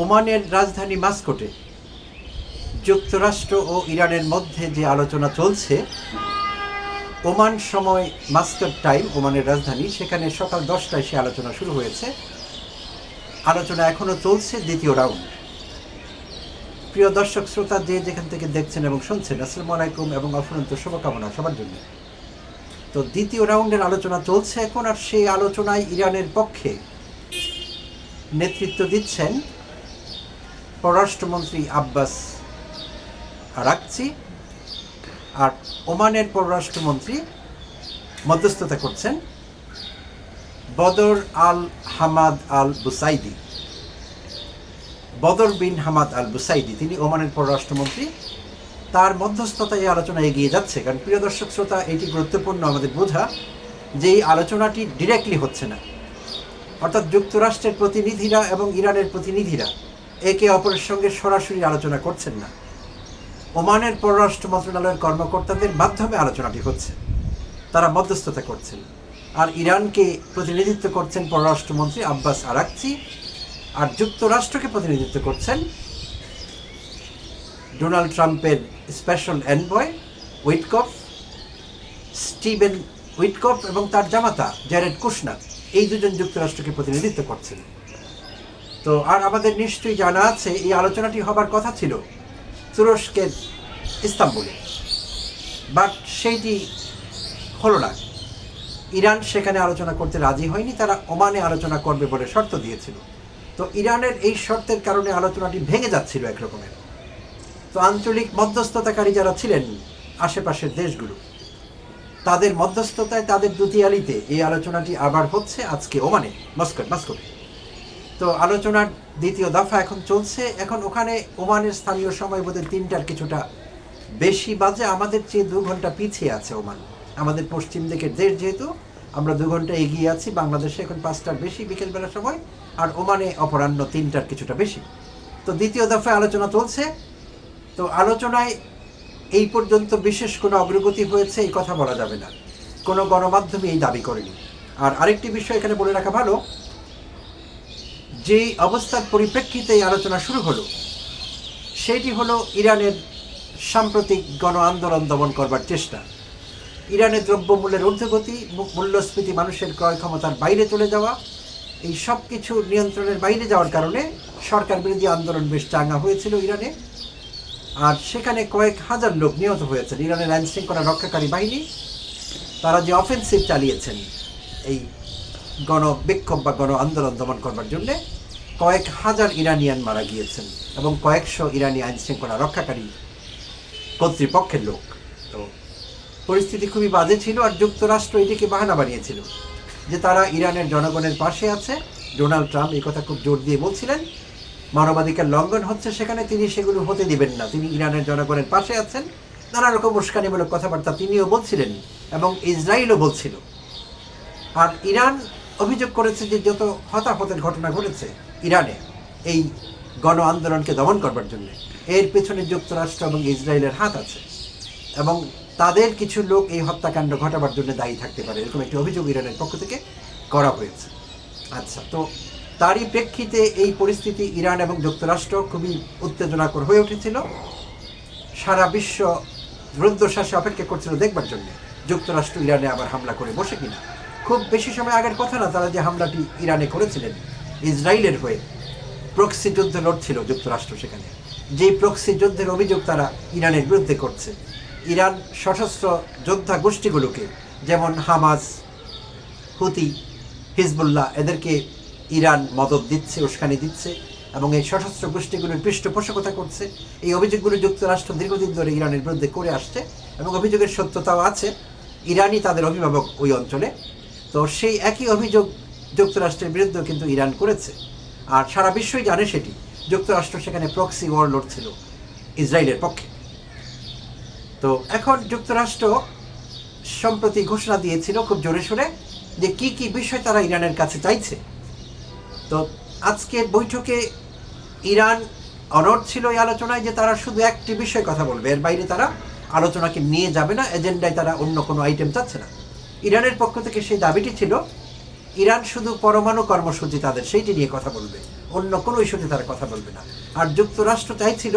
ওমানের রাজধানী মাস্কটে যুক্তরাষ্ট্র ও ইরানের মধ্যে যে আলোচনা চলছে, ওমান সময় মাস্কট টাইম, ওমানের রাজধানী, সেখানে সকাল 10টায় সে আলোচনা শুরু হয়েছে। আলোচনা এখনও চলছে, দ্বিতীয় রাউন্ড। প্রিয় দর্শক শ্রোতা, যে যেখান থেকে দেখছেন এবং শুনছেন, আসসালামু আলাইকুম এবং অফুরন্ত শুভকামনা সবার জন্য। তো দ্বিতীয় রাউন্ডের আলোচনা চলছে এখন, আর সেই আলোচনায় ইরানের পক্ষে নেতৃত্ব দিচ্ছেন পররাষ্ট্রমন্ত্রী আব্বাস আরাকচি, আর ওমানের পররাষ্ট্রমন্ত্রী মধ্যস্থতা করছেন বদর আল হামাদ আল বুসাইদি। বদর বিন হামাদ আল বুসাইদি, তিনি ওমানের পররাষ্ট্রমন্ত্রী। তার মধ্যস্থতায় এই আলোচনা এগিয়ে যাচ্ছে। কারণ প্রিয় দর্শক শ্রোতা, এটি গুরুত্বপূর্ণ আমাদের বোঝা যে এই আলোচনাটি ডিরেক্টলি হচ্ছে না, অর্থাৎ যুক্তরাষ্ট্রের প্রতিনিধিরা এবং ইরানের প্রতিনিধিরা একে অপরের সঙ্গে সরাসরি আলোচনা করছেন না। ওমানের পররাষ্ট্র মন্ত্রণালয়ের কর্মকর্তাদের মাধ্যমে আলোচনাটি হচ্ছে, তারা মধ্যস্থতা করছেন। আর ইরানকে প্রতিনিধিত্ব করছেন পররাষ্ট্রমন্ত্রী আব্বাস আরাকচি, আর যুক্তরাষ্ট্রকে প্রতিনিধিত্ব করছেন ডোনাল্ড ট্রাম্পের special envoy Witkoff, Steven Witkoff এবং তার জামাতা জ্যারেড কুশনার। এই দুজন যুক্তরাষ্ট্রকে প্রতিনিধিত্ব করছেন। তো আর আমাদের নিশ্চয়ই জানা আছে, এই আলোচনাটি হবার কথা ছিল তুরস্কের ইস্তাম্বুলে, বাট সেইটি হলো না। ইরান সেখানে আলোচনা করতে রাজি হয়নি, তারা ওমানে আলোচনা করবে বলে শর্ত দিয়েছিল। তো ইরানের এই শর্তের কারণে আলোচনাটি ভেঙে যাচ্ছিল একরকমের। তো আঞ্চলিক মধ্যস্থতাকারী যারা ছিলেন আশেপাশের দেশগুলো, তাদের মধ্যস্থতায়, তাদের দুতিয়ালিতে এই আলোচনাটি আবার হচ্ছে আজকে ওমানে, মাস্কটে। তো আলোচনার দ্বিতীয় দফা এখন চলছে। এখন ওখানে ওমানের স্থানীয় সময় বোধহয় 3টার কিছুটা বেশি বাজে। আমাদের চেয়ে 2 ঘন্টা পিছিয়ে আছে ওমান। আমাদের পশ্চিম দিকের দেশ যেহেতু, আমরা 2 ঘন্টা এগিয়ে আছি। বাংলাদেশে এখন 5টার বেশি বিকেলবেলার সময়, আর ওমানে অপরাহ্ন 3টার কিছুটা বেশি। তো দ্বিতীয় দফায় আলোচনা চলছে। তো আলোচনায় এই পর্যন্ত বিশেষ কোনো অগ্রগতি হয়েছে এই কথা বলা যাবে না, কোনো গণমাধ্যমে এই দাবি করেনি। আর আরেকটি বিষয় এখানে বলে রাখা ভালো, যে অবস্থার পরিপ্রেক্ষিতে এই আলোচনা শুরু হলো, সেটি হলো ইরানের সাম্প্রতিক গণ আন্দোলন দমন করবার চেষ্টা। ইরানের দ্রব্যমূল্যের ঊর্ধ্বগতি, মূল্যস্ফীতি, মানুষের ক্রয় ক্ষমতার বাইরে চলে যাওয়া, এই সব কিছু নিয়ন্ত্রণের বাইরে যাওয়ার কারণে সরকার বিরোধী আন্দোলন বেশ চাঙ্গা হয়েছিল ইরানে। আর সেখানে কয়েক হাজার লোক নিহত হয়েছেন। ইরানের আইন শৃঙ্খলা রক্ষাকারী বাহিনী, তারা যে অফেন্সিভ চালিয়েছেন এই গণবিক্ষোভ বা গণ আন্দোলন দমন করবার জন্যে, কয়েক হাজার ইরানিয়ান মারা গিয়েছেন এবং কয়েকশো ইরানি আইন শৃঙ্খলা রক্ষাকারী কর্তৃপক্ষের লোক। তো পরিস্থিতি খুবই বাজে ছিল। আর যুক্তরাষ্ট্র এটিকে বাহানা বানিয়েছিল যে তারা ইরানের জনগণের পাশে আছে। ডোনাল্ড ট্রাম্প এই কথা খুব জোর দিয়ে বলছিলেন, মানবাধিকার লঙ্ঘন হচ্ছে সেখানে, তিনি সেগুলো হতে দিবেন না, তিনি ইরানের জনগণের পাশে আছেন। নানা রকম উস্কানিমূলক কথাবার্তা তিনিও বলছিলেন এবং ইসরায়েলও বলছিল। আর ইরান অভিযোগ করেছে যে যত হতাহতের ঘটনা ঘটেছে ইরানে এই গণ আন্দোলনকে দমন করবার জন্য, এর পেছনে যুক্তরাষ্ট্র এবং ইসরায়েলের হাত আছে এবং তাদের কিছু লোক এই হত্যাকাণ্ড ঘটাবার জন্য দায়ী থাকতে পারে, এরকম একটি অভিযোগ ইরানের পক্ষ থেকে করা হয়েছে। আচ্ছা, তো তারই প্রেক্ষিতে এই পরিস্থিতি ইরান এবং যুক্তরাষ্ট্র খুবই উত্তেজনাকর হয়ে উঠেছিল। সারা বিশ্ব রুদ্ধশ্বাসে অপেক্ষা করছিল দেখবার জন্য যুক্তরাষ্ট্র ইরানে আবার হামলা করে বসে কিনা। খুব বেশি সময় আগের কথা না, তারা যে হামলাটি ইরানে করেছিলেন ইসরায়েলের হয়ে, প্রক্সি যুদ্ধ লড়ছিল যুক্তরাষ্ট্র সেখানে। যেই প্রক্সি যুদ্ধের অভিযোগ তারা ইরানের বিরুদ্ধে করছে, ইরান সশস্ত্র যোদ্ধা গোষ্ঠীগুলোকে, যেমন হামাস, হুতি, হিজবুল্লাহ, এদেরকে ইরান মদদ দিচ্ছে, উস্কানি দিচ্ছে এবং এই সশস্ত্র গোষ্ঠীগুলোর পৃষ্ঠপোষকতা করছে। এই অভিযোগগুলো যুক্তরাষ্ট্র দীর্ঘদিন ধরে ইরানের বিরুদ্ধে করে আসছে এবং অভিযোগের সত্যতাও আছে। ইরানই তাদের অভিভাবক ওই অঞ্চলে। তো সেই একই অভিযোগ যুক্তরাষ্ট্রের বিরুদ্ধেও কিন্তু ইরান করেছে, আর সারা বিশ্বই জানে সেটি। যুক্তরাষ্ট্র সেখানে প্রক্সি ওয়ার লড়ছিল ইসরায়েলের পক্ষে। তো এখন যুক্তরাষ্ট্র সম্প্রতি ঘোষণা দিয়েছিল খুব জোরে সোরে যে কি কি বিষয় তারা ইরানের কাছে চাইছে। তো আজকের বৈঠকে ইরান অনড় ছিল এই আলোচনায় যে তারা শুধু একটি বিষয় কথা বলবে, এর বাইরে তারা আলোচনাকে নিয়ে যাবে না, এজেন্ডায় তারা অন্য কোনো আইটেম চাচ্ছে না। ইরানের পক্ষ থেকে সেই দাবিটি ছিল ইরান শুধু পরমাণু কর্মসূচি তাদের সেইটি নিয়ে কথা বলবে, অন্য কোনো ইস্যুতে তারা কথা বলবে না। আর যুক্তরাষ্ট্র চাইছিল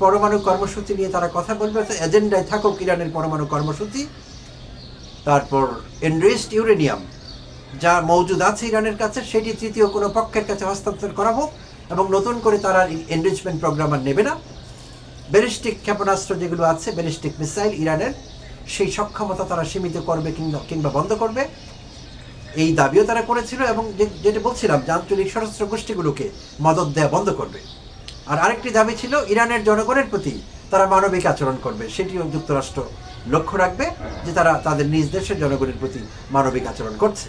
পরমাণু কর্মসূচি নিয়ে তারা কথা বলবে, এজেন্ডায় থাকুক ইরানের পরমাণু কর্মসূচি, তারপর এনরিচড ইউরেনিয়াম যা মজুদ আছে ইরানের কাছে সেটি তৃতীয় কোনো পক্ষের কাছে হস্তান্তর করা হোক, এবং নতুন করে তারা এনরিচমেন্ট প্রোগ্রাম আর নেবে না। ব্যালিস্টিক ক্ষেপণাস্ত্র যেগুলো আছে, ব্যালিস্টিক মিসাইল ইরানের, সেই সক্ষমতা তারা সীমিত করবে কিংবা বন্ধ করবে, এই দাবিও তারা করেছিল। এবং যেটা বলছিলাম যে আঞ্চলিক সশস্ত্র গোষ্ঠীগুলোকে মদদ দেওয়া বন্ধ করবে। আর আরেকটি দাবি ছিল ইরানের জনগণের প্রতি তারা মানবিক আচরণ করবে, সেটিও যুক্তরাষ্ট্র লক্ষ্য রাখবে যে তারা তাদের নিজ দেশের জনগণের প্রতি মানবিক আচরণ করছে।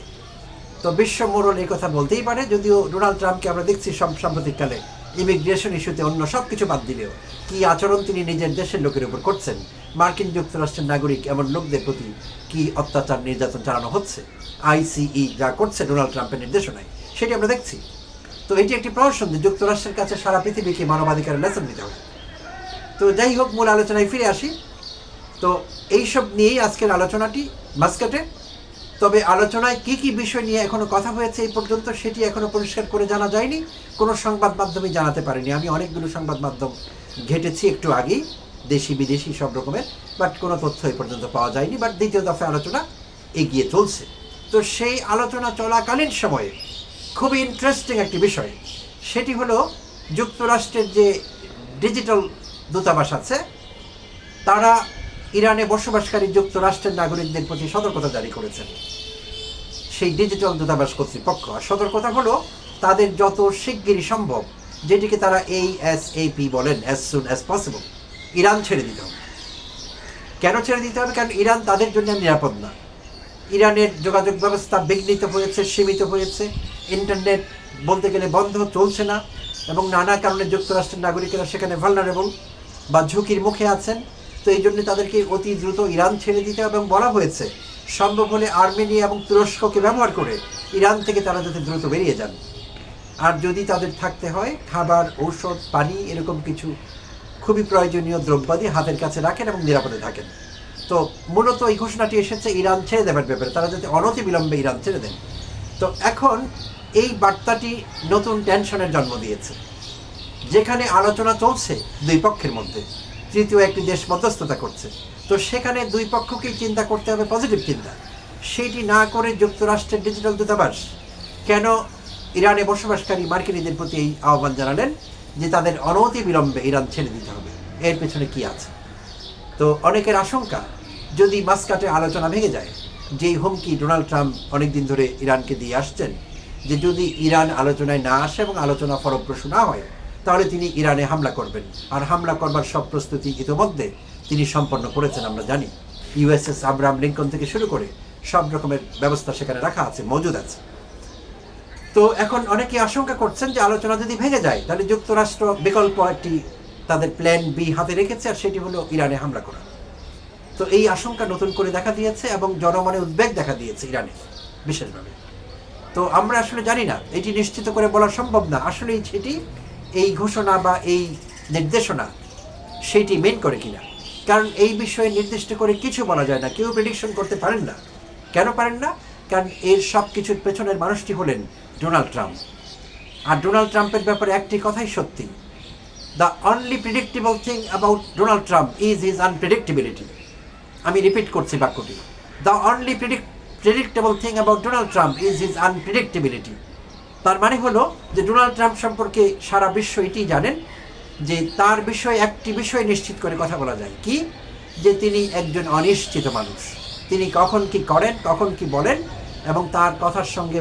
তো বিশ্ব মোড়ল এই কথা বলতেই পারে, যদিও ডোনাল্ড ট্রাম্পকে আমরা দেখছি সাম্প্রতিককালে ইমিগ্রেশন ইস্যুতে অন্য সব কিছু বাদ দিলেও কি আচরণ তিনি নিজের দেশের লোকের উপর করছেন, মার্কিন যুক্তরাষ্ট্রের নাগরিক এমন লোকদের প্রতি কি অত্যাচার নির্যাতন চালানো হচ্ছে, আইসিই যা করছে ডোনাল্ড ট্রাম্পের নির্দেশনায়, সেটি আমরা দেখছি। তো এটি একটি প্রহসন যে যুক্তরাষ্ট্রের কাছে সারা পৃথিবীকে মানবাধিকারের লেসন দিতে হবে। তো যাই হোক, মূল আলোচনায় ফিরে আসি। তো এইসব নিয়েই আজকের আলোচনাটি মাস্কাটে। তবে আলোচনায় কি কি বিষয় নিয়ে এখনো কথা হয়েছে এই পর্যন্ত সেটি এখনো পরিষ্কার করে জানা যায়নি, কোনো সংবাদ মাধ্যমে জানাতে পারেনি। আমি অনেকগুলো সংবাদ মাধ্যম ঘেটেছি একটু আগেই, দেশি বিদেশি সব রকমের, বাট কোনো তথ্য এই পর্যন্ত পাওয়া যায়নি। বাট দ্বিতীয় দফায় আলোচনা এগিয়ে চলছে। তো সেই আলোচনা চলাকালীন সময়ে খুবই ইন্টারেস্টিং একটি বিষয়, সেটি হলো যুক্তরাষ্ট্রের যে ডিজিটাল দূতাবাস আছে, তারা ইরানে বসবাসকারী যুক্তরাষ্ট্রের নাগরিকদের প্রতি সতর্কতা জারি করেছেন সেই ডিজিটাল দূতাবাস কর্তৃপক্ষ। আর সতর্কতা হলো তাদের যত শিগগিরই সম্ভব, যেটিকে তারা ASAP বলেন, as soon as possible, Iran ছেড়ে দিতে হবে। কেন ছেড়ে দিতে হবে? কারণ ইরান তাদের জন্য নিরাপদ না। ইরানের যোগাযোগ ব্যবস্থা বিঘ্নিত হয়েছে, সীমিত হয়েছে, ইন্টারনেট বলতে গেলে বন্ধ, চলছে না, এবং নানা কারণে যুক্তরাষ্ট্রের নাগরিকেরা সেখানে ভালনারেবল বা ঝুঁকির মুখে আছেন। তো এই জন্য তাদেরকে অতি দ্রুত ইরান ছেড়ে দিতে হবে, এবং বলা হয়েছে সম্ভব হলে আর্মেনিয়া এবং তুরস্ককে ব্যবহার করে ইরান থেকে তারা যাতে দ্রুত বেরিয়ে যান। আর যদি তাদের থাকতে হয়, খাবার, ঔষধ, পানি, এরকম কিছু খুবই প্রয়োজনীয় দ্রব্যাদি হাতের কাছে রাখেন এবং নিরাপদে থাকেন। তো মূলত এই ঘোষণাটি এসেছে ইরান ছেড়ে দেবার ব্যাপারে, তারা যাতে অনতিবিলম্বে ইরান ছেড়ে দেন। তো এখন এই বার্তাটি নতুন টেনশনের জন্ম দিয়েছে, যেখানে আলোচনা চলছে দুই পক্ষের মধ্যে, তৃতীয় একটি দেশ মধ্যস্থতা করছে। তো সেখানে দুই পক্ষকেই চিন্তা করতে হবে পজিটিভ চিন্তা। সেইটি না করে যুক্তরাষ্ট্রের ডিজিটাল দূতাবাস কেন ইরানে বসবাসকারী মার্কিনীদের প্রতি এই আহ্বান জানালেন যে তাদের অনতিবিলম্বে ইরান ছেড়ে দিতে হবে? এর পেছনে কি আছে? তো অনেকের আশঙ্কা, যদি মাস্কাটে আলোচনা ভেঙে যায়, যেই হুমকি ডোনাল্ড ট্রাম্প অনেকদিন ধরে ইরানকে দিয়ে আসছেন, যে যদি ইরান আলোচনায় না আসে এবং আলোচনা ফলপ্রসূ না হয়, তাহলে তিনি ইরানে হামলা করবেন। আর হামলা করবার সব প্রস্তুতি ইতিমধ্যে তিনি সম্পন্ন করেছেন, আমরা জানি। USS আব্রাহাম লিঙ্কন থেকে শুরু করে সব রকমের ব্যবস্থা সেখানে রাখা আছে, মজুদ আছে। তো এখন অনেকে আশঙ্কা করছেন যে আলোচনা যদি ভেঙে যায়, তাহলে যুক্তরাষ্ট্র বিকল্প একটি তাদের প্ল্যান বি হাতে রেখেছে, আর সেটি হলো ইরানে হামলা করা। তো এই আশঙ্কা নতুন করে দেখা দিয়েছে এবং জনমনে উদ্বেগ দেখা দিয়েছে ইরানে বিশেষভাবে। তো আমরা আসলে জানি না, এটি নিশ্চিত করে বলা সম্ভব না আসলে সেটি এই ঘোষণা বা এই নির্দেশনা সেইটি মেন করে কিনা। কারণ এই বিষয়ে নির্দিষ্ট করে কিছু বলা যায় না, কেউ প্রেডিকশন করতে পারেন না। কেন পারেন না? কারণ এর সব কিছুর পেছনের মানুষটি হলেন ডোনাল্ড ট্রাম্প। আর ডোনাল্ড ট্রাম্পের ব্যাপারে একটি কথাই সত্যি, the only predictable thing about Donald Trump is his unpredictability. আমি রিপিট করছি বাক্যটি, the only predictable thing about Donald Trump is his unpredictability. তার মানে হলো যে ডোনাল্ড ট্রাম্প সম্পর্কে সারা বিশ্ব এটি জানেন যে তার বিষয়ে একটি বিষয় নিশ্চিত করে কথা বলা যায়, কি? যে তিনি একজন অনিশ্চিত মানুষ। তিনি কখন কি করেন, কখন কি বলেন, এবং তার কথার সঙ্গে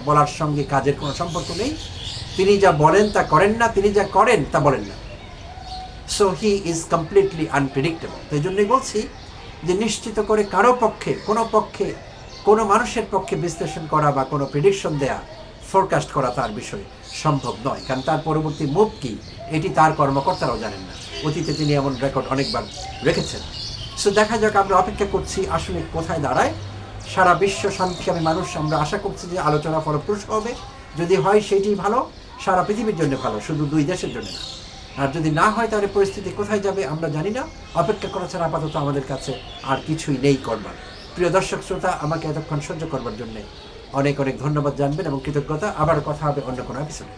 বলার সঙ্গে কাজের কোনো সম্পর্ক নেই। তিনি যা বলেন তা করেন না, তিনি যা করেন তা বলেন না। So he is completely unpredictable. তো এই জন্যই বলছি যে নিশ্চিত করে কারো পক্ষে, কোনো মানুষের পক্ষে বিশ্লেষণ করা বা কোনো প্রেডিকশন দেয়া, ফোরকাস্ট করা তার বিষয়ে সম্ভব নয়। কারণ তার পরবর্তী মুভ কি, এটি তার কর্মকর্তারাও জানেন না। অতীতে তিনি এমন রেকর্ড অনেকবার রেখেছেন। সো দেখা যাক, আমরা অপেক্ষা করছি আসলে কোথায় দাঁড়ায়। সারা বিশ্ব শান্তিকামী মানুষ, আমরা আশা করছি যে আলোচনা ফলপ্রসূ হবে। যদি হয় সেটি ভালো, সারা পৃথিবীর জন্য ভালো, শুধু দুই দেশের জন্য না। আর যদি না হয় তাহলে পরিস্থিতি কোথায় যাবে আমরা জানি না। অপেক্ষা করা ছাড়া আপাতত আমাদের কাছে আর কিছুই নেই করবার। প্রিয় দর্শক শ্রোতা, আমাকে এতক্ষণ সহ্য করবার জন্য অনেক অনেক ধন্যবাদ জানবেন এবং কৃতজ্ঞতা। আবার কথা হবে অন্য কোনো এপিসোডে।